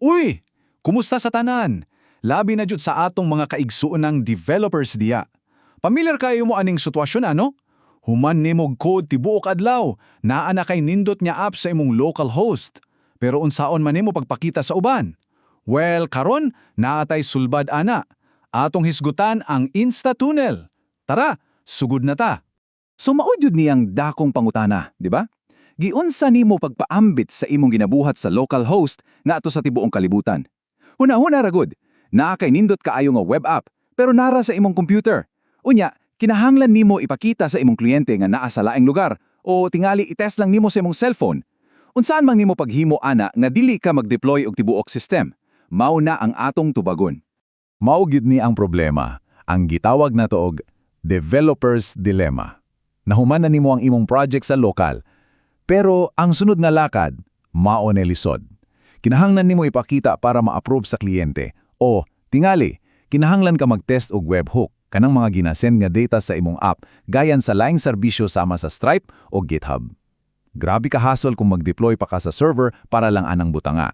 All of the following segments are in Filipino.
Uy! Kumusta sa tanan? Labi na jud sa atong mga kaigsuon ng developers diya. Pamilyar kayo mo aning sitwasyon ano? Human nimog code tibuok adlaw, naa na kay nindot nya app sa imong local host. Pero unsaon man nimo pagpakita sa uban? Well, karon naatay sulbad ana. Atong hisgutan ang Insta-Tunnel. Tara, sugod na ta. So maod yun niyang dakong pangutana, di ba? Giunsa nimo pagpaambit sa imong ginabuhat sa local host nga ato sa tibuong kalibutan. Huna-huna ragod, naa kay nindot kaayo nga web app, pero nara sa imong computer. Unya, kinahanglan nimo ipakita sa imong kliyente nga naa sa laing lugar o tingali itest lang nimo sa imong cellphone. Unsaan man nimo paghimo ana nga dili ka mag-deploy og tibuok system, mao na ang atong tubagon. Mao gid ni ang problema, ang gitawag nato og developer's dilemma. Nahuman na nimo ang imong project sa lokal, pero ang sunod nga lakad, mao ni lisod. Kinahanglan nimo ipakita para ma-approve sa kliyente o tingali, kinahanglan ka mag-test og webhook kanang mga ginasend nga data sa imong app gayan sa laing serbisyo sama sa Stripe o GitHub. Grabe ka hassle kung mag-deploy pa ka sa server para lang anang butanga.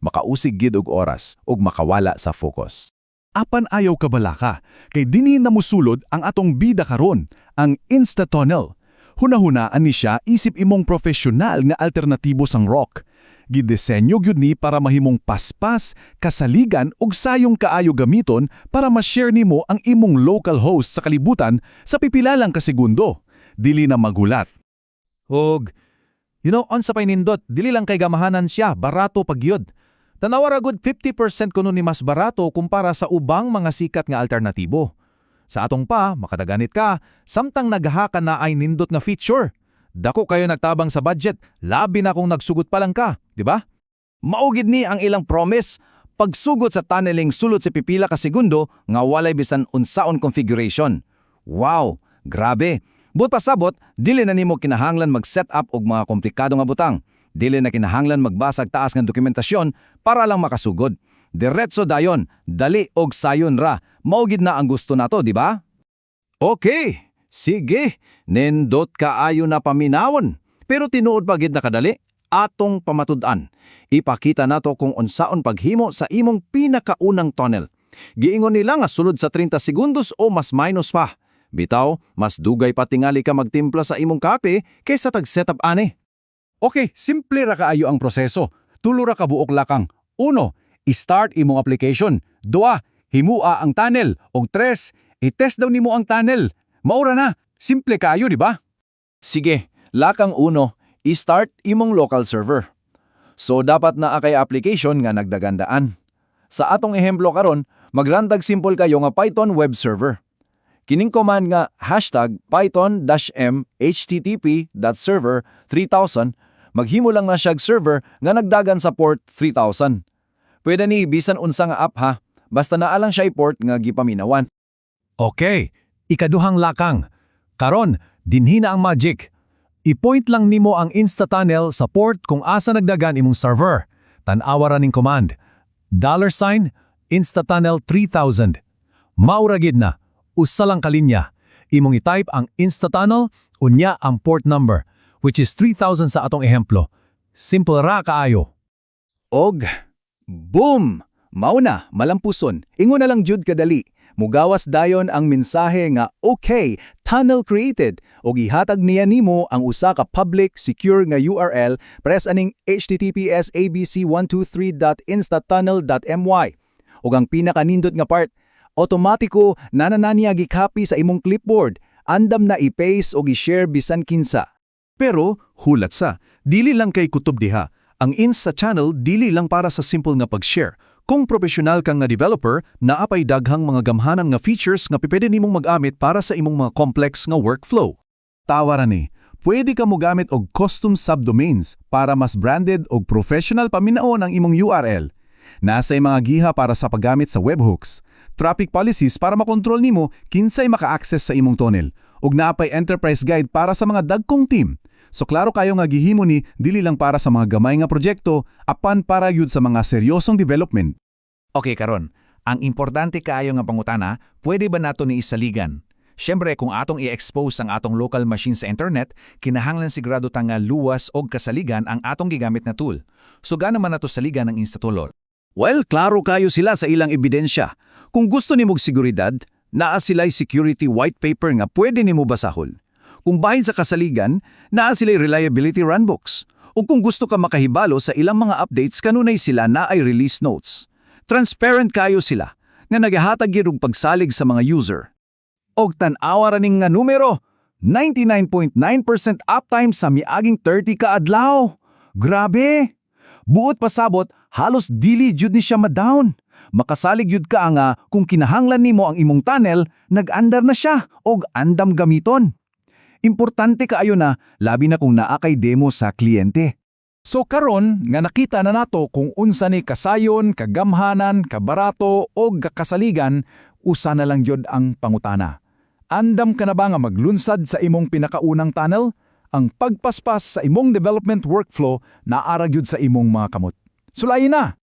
Makausig gid og oras ug makawala sa focus. Apan ayaw kabalaka, kay dinhi na musulod ang atong bida karon, ang Insta-Tunnel. Hunahunaan ni siya isip imong profesional nga alternatibo sang rock. Gidesenyo gyud ni para mahimong paspas, kasaligan ug sayong kaayo gamiton para ma-share nimo ang imong local host sa kalibutan sa pipila lang ka segundo. Dili na magulat. Og, onsa pay nindot, dili lang kay gamahanan siya, barato pagyod. Tanawa ra gud 50% kuno ni mas barato kumpara sa ubang mga sikat nga alternatibo. Sa atong pa, makadaganit ka, samtang naghahaka na ay nindot nga feature. Dako kayo nagtabang sa budget, labi na kung nagsugot pa lang ka, di ba? Maugid ni ang ilang promise, pagsugot sa tunneling sulod sa pipila ka segundo nga walay bisan unsaon configuration. Wow, grabe. But pasabot, dili na nimo kinahanglan mag-set up og mga komplikado nga butang. Dili na kinahanglan magbasag taas ng dokumentasyon para lang makasugod. Diretso dayon, dali og sayon ra. Maugid na ang gusto nato, di ba? Okay, sige. Nindot kaayo na paminawon. Pero tinuod pa gid na kadali, atong pamatud-an. Ipakita nato kung unsaon paghimo sa imong pinakaunang tunnel. Giingon nila nga sulod sa 30 segundos o mas minus pa. Bitaw, mas dugay pa tingali ka magtimpla sa imong kape kaysa tag-setup ani. Okay, simple ra kaayo ang proseso. Tulo ra ka buok lakang. 1. I-start imong application. 2. Himua ang tunnel. Og 3. I-test daw nimo ang tunnel. Maura na. Simple kaayo, di ba? Sige, lakang 1, i-start imong local server. So dapat na kay application nga nagdagandaan. Sa atong ehemplo karon, magrandag simple kayo nga Python web server. Kining command nga #python-m http.server3000 maghimo lang na siyag server nga nagdagan sa port 3000. Pwede ni bisan unsa nga app ha, basta naa lang siya i-port nga gipaminawan. Okay, ikaduhang lakang. Karon, dinhi na ang magic. I-point lang nimo ang Insta-Tunnel sa port kung asa nagdagan imong server. Tan-awa ra ning command. $Insta-Tunnel 3000. Maura gid na. Usa lang kalinya. Imong i-type ang Insta-Tunnel unya ang port number, which is 3000 sa atong ehemplo. Simple ra kaayo. Og, boom! Mao na, malampuson. Ingon na lang jud kadali. Mugawas dayon ang mensahe nga okay, tunnel created. Og ihatag niya nimo ang usa ka public, secure nga URL, press aning https://abc123.instatunnel.my. Og ang pinakanindot nga part, automatiko nanananiya gi-copy sa imong clipboard. Andam na i-paste og i-share bisan kinsa. Pero, hulat sa, dili lang kay kutob diha. Ang Insta-Channel dili lang para sa simple nga pag-share. Kung profesional kang nga developer, naapay daghang mga gamhanan nga features nga pipwede nimong mag-amit para sa imong mga complex nga workflow. Tawaran ni, pwede ka mo gamit og custom subdomains para mas branded og professional paminaon ang imong URL. Nasay mga giha para sa paggamit sa webhooks. Traffic policies para makontrol nimo kinsay maka-access sa imong tunnel. Ug naapay enterprise guide para sa mga dagkong team. So klaro kayo nga gihimo ni dili lang para sa mga gamay nga proyekto, apan para yud sa mga seryosong development. Okay karon, ang importante kaayo nga pangutana, pwede ba nato ni isaligan? Syempre kung atong i-expose ang atong local machine sa internet, kinahanglan sigurado ta nga luwas og kasaligan ang atong gigamit na tool. So gaano man nato saligan ang Insta-Tunnel? Well, klaro kayo sila sa ilang ebidensya. Kung gusto nimog seguridad, naa sila'y security white paper nga pwede nimo basahon. Kung bahin sa kasaligan, naa sila'y reliability runbooks. O kung gusto ka makahibalo sa ilang mga updates, kanunay sila na ay release notes. Transparent kayo sila, nga nagahatag yun og pagsalig sa mga user. Og tan-awa raning nga numero, 99.9% uptime sa miaging 30 ka adlaw. Grabe! Buot pasabot, halos dili jud ni siya ma-down. Makasalig jud ka nga kung kinahanglan nimo ang imong tunnel, nag-andar na siya og andam gamiton. Importante kaayo na, labi na kung naa kay demo sa kliyente. So karon nga nakita na nato kung unsa ni kasayon, kagamhanan, kabarato o kasaligan, usa na lang yod ang pangutana. Andam ka na ba nga maglunsad sa imong pinakaunang tunnel? Ang pagpaspas sa imong development workflow naara gyud sa imong mga kamot. Sulayin na!